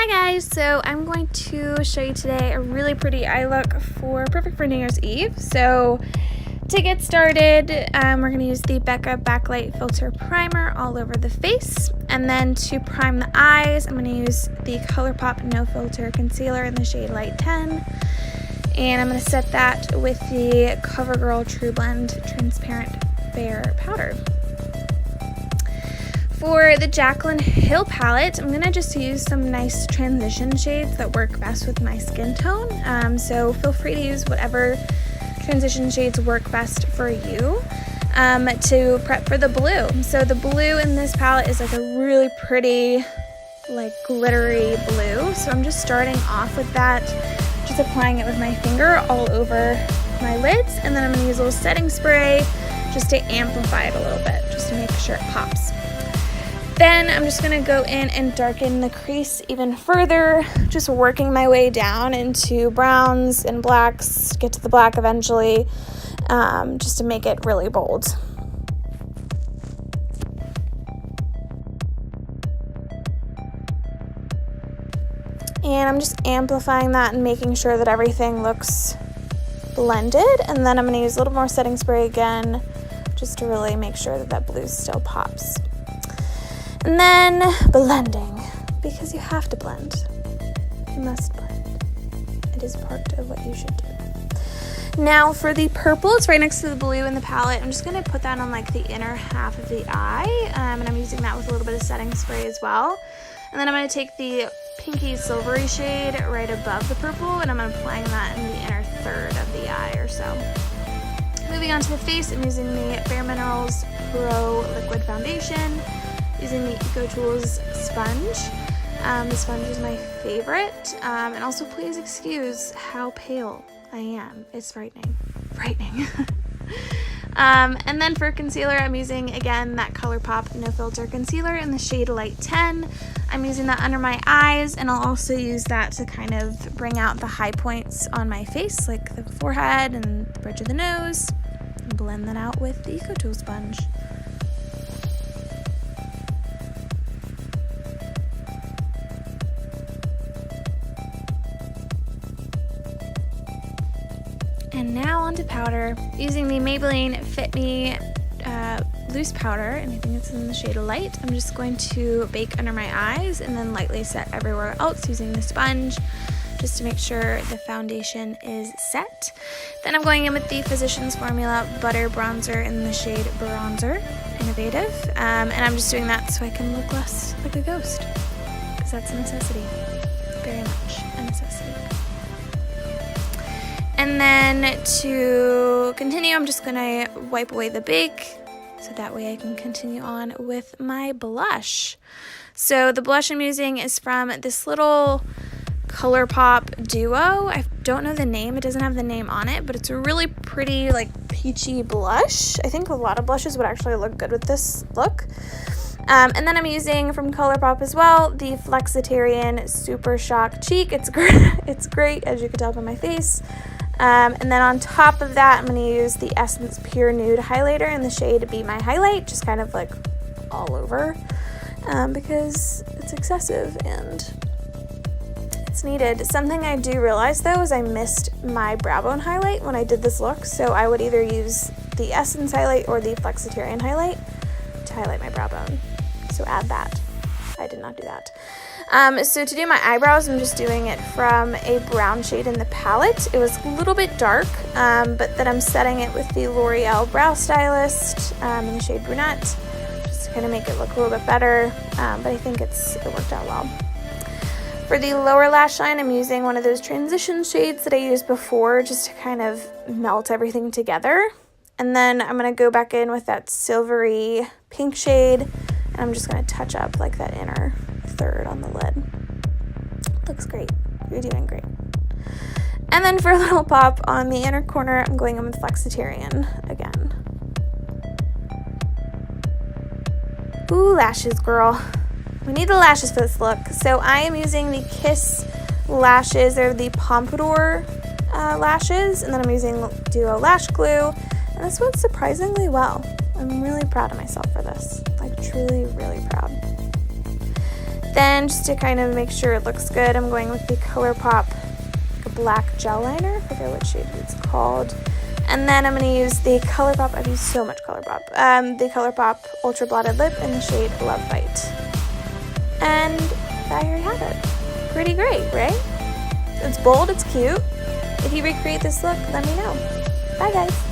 Hi guys, so I'm going to show you today a really pretty eye look perfect for New Year's Eve. So to get started, we're going to use the Becca Backlight Filter Primer all over the face. And then to prime the eyes, I'm going to use the Colourpop No Filter Concealer in the shade Light 10. And I'm going to set that with the Covergirl Trublend Transparent Fair Powder. For the Jaclyn Hill palette, I'm going to just use some nice transition shades that work best with my skin tone. So feel free to use whatever transition shades work best for you to prep for the blue. So the blue in this palette is like a really pretty, like glittery blue. So I'm just starting off with that, just applying it with my finger all over my lids. And then I'm going to use a little setting spray just to amplify it a little bit, just to make sure it pops. Then I'm just going to go in and darken the crease even further, just working my way down into browns and blacks, get to the black eventually, just to make it really bold. And I'm just amplifying that and making sure that everything looks blended. And then I'm going to use a little more setting spray again, just to really make sure that that blue still pops. And then blending, because you have to blend. You must blend. It is part of what you should do. Now for the purple, it's right next to the blue in the palette. I'm just going to put that on like the inner half of the eye, and I'm using that with a little bit of setting spray as well. And then I'm going to take the pinky silvery shade right above the purple, and I'm applying that in the inner third of the eye or so. Moving on to the face, I'm using the Bare Minerals Pro Liquid Foundation, using the EcoTools sponge. The sponge is my favorite, and also please excuse how pale I am. It's frightening. And then for concealer, I'm using again that Colourpop No Filter Concealer in the shade Light 10. I'm using that under my eyes, and I'll also use that to kind of bring out the high points on my face, like the forehead and the bridge of the nose, and blend that out with the EcoTools sponge. And now onto powder, using the Maybelline Fit Me loose powder, and I think it's in the shade Light. I'm just going to bake under my eyes and then lightly set everywhere else using the sponge, just to make sure the foundation is set. Then I'm going in with the Physicians Formula Butter Bronzer in the shade Bronzer, Innovative, and I'm just doing that so I can look less like a ghost, because that's a necessity, very much a necessity. And then to continue, I'm just going to wipe away the bake, so that way I can continue on with my blush. So the blush I'm using is from this little Colourpop duo. I don't know the name, it doesn't have the name on it, but it's a really pretty, like, peachy blush. I think a lot of blushes would actually look good with this look. And then I'm using from Colourpop as well, the Flexitarian Super Shock Cheek. It's great, as you can tell by my face. And then on top of that, I'm going to use the Essence Pure Nude highlighter in the shade Be My Highlight, just kind of like all over, because it's excessive and it's needed. Something I do realize though is I missed my brow bone highlight when I did this look, so I would either use the Essence highlight or the Flexitarian highlight to highlight my brow bone. So add that. I did not do that. So to do my eyebrows, I'm just doing it from a brown shade in the palette. It was a little bit dark, but then I'm setting it with the L'Oreal Brow Stylist in the shade Brunette, just to kind of make it look a little bit better, but I think it worked out well. For the lower lash line, I'm using one of those transition shades that I used before, just to kind of melt everything together. And then I'm going to go back in with that silvery pink shade, and I'm just going to touch up like that inner third on the lid. Looks great. You're doing great. And then for a little pop on the inner corner, I'm going in with Flexitarian again. Ooh, lashes, girl. We need the lashes for this look. So I am using the Kiss lashes. They're the Pompadour lashes, and then I'm using Duo Lash Glue, and this went surprisingly well. I'm really proud of myself for this. Like, truly, really proud. Then just to kind of make sure it looks good, I'm going with the Colourpop black gel liner. I forget what shade it's called. And then I'm going to use the Colourpop. I've used so much Colourpop. The Colourpop Ultra Blotted Lip in the shade Love Bite. And there you have it. Pretty great, right? It's bold, it's cute. If you recreate this look, let me know. Bye, guys.